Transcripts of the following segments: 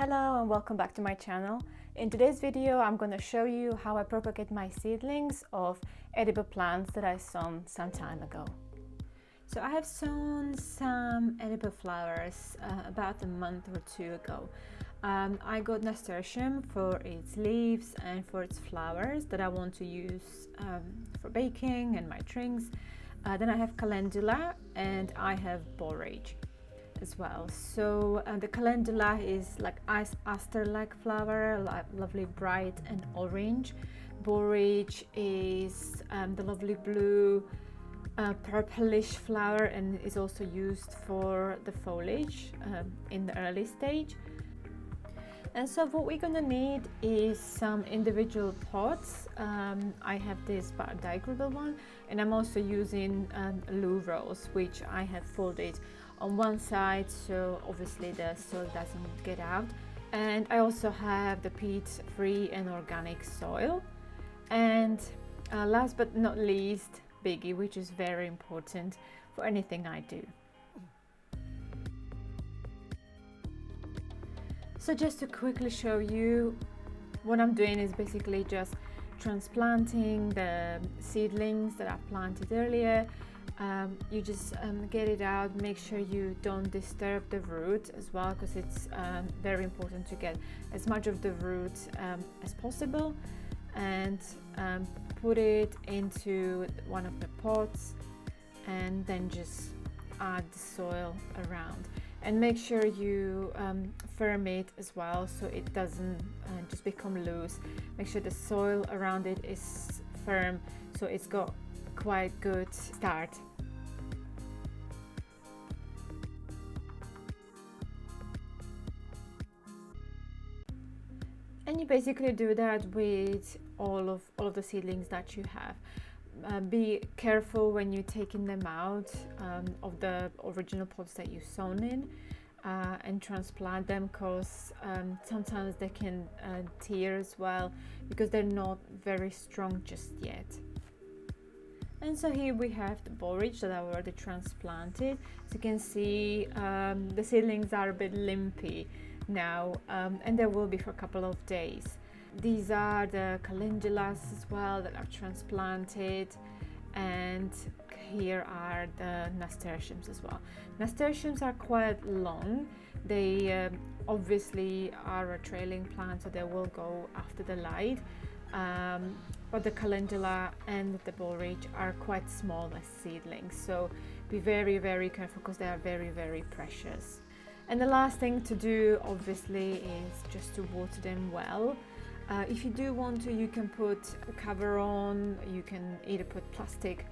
Hello and welcome back to my channel. In today's video I'm going to show you how I propagate my seedlings of edible plants that I sown some time ago. So I have sown some edible flowers about a month or two ago. I got Nasturtium for its leaves and for its flowers that I want to use for baking and my drinks. Then I have Calendula and I have Borage as well. So the Calendula is like aster-like flower, lovely bright and orange. Borage is the lovely blue purplish flower and is also used for the foliage in the early stage. And so what we're gonna need is some individual pots. I have this biodegradable one, and I'm also using loo rolls, which I have folded on one side so obviously the soil doesn't get out. And I also have the peat-free and organic soil. And last but not least, biggie, which is very important for anything I do. So just to quickly show you, what I'm doing is basically just transplanting the seedlings that I planted earlier. You just get it out, make sure you don't disturb the root as well, because it's very important to get as much of the root as possible, and put it into one of the pots and then just add the soil around. And make sure you firm it as well so it doesn't just become loose. Make sure the soil around it is firm so it's got quite good start. And you basically do that with all of the seedlings that you have. Be careful when you're taking them out of the original pots that you've sown in and transplant them, because sometimes they can tear as well because they're not very strong just yet. And so here we have the borage that I already transplanted. As you can see, the seedlings are a bit limpy now, and they will be for a couple of days. These are the calendulas as well that I've transplanted, and here are the nasturtiums as well. Nasturtiums are quite long. They obviously are a trailing plant, so they will go after the light, but the calendula and the borage are quite small as seedlings, so be very, very careful because they are very, very precious. And the last thing to do obviously is just to water them well. If you do want to, you can put a cover on, you can either put plastic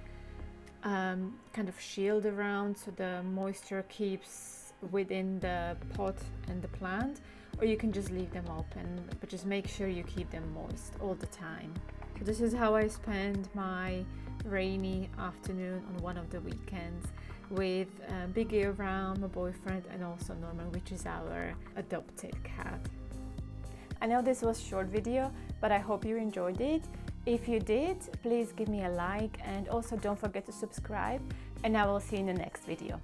kind of shield around so the moisture keeps within the pot and the plant, or you can just leave them open, but just make sure you keep them moist all the time. So this is how I spend my rainy afternoon on one of the weekends with Biggie around, my boyfriend, and also Norman, which is our adopted cat. I know this was a short video, but I hope you enjoyed it. If you did, please give me a like, and also don't forget to subscribe, and I will see you in the next video.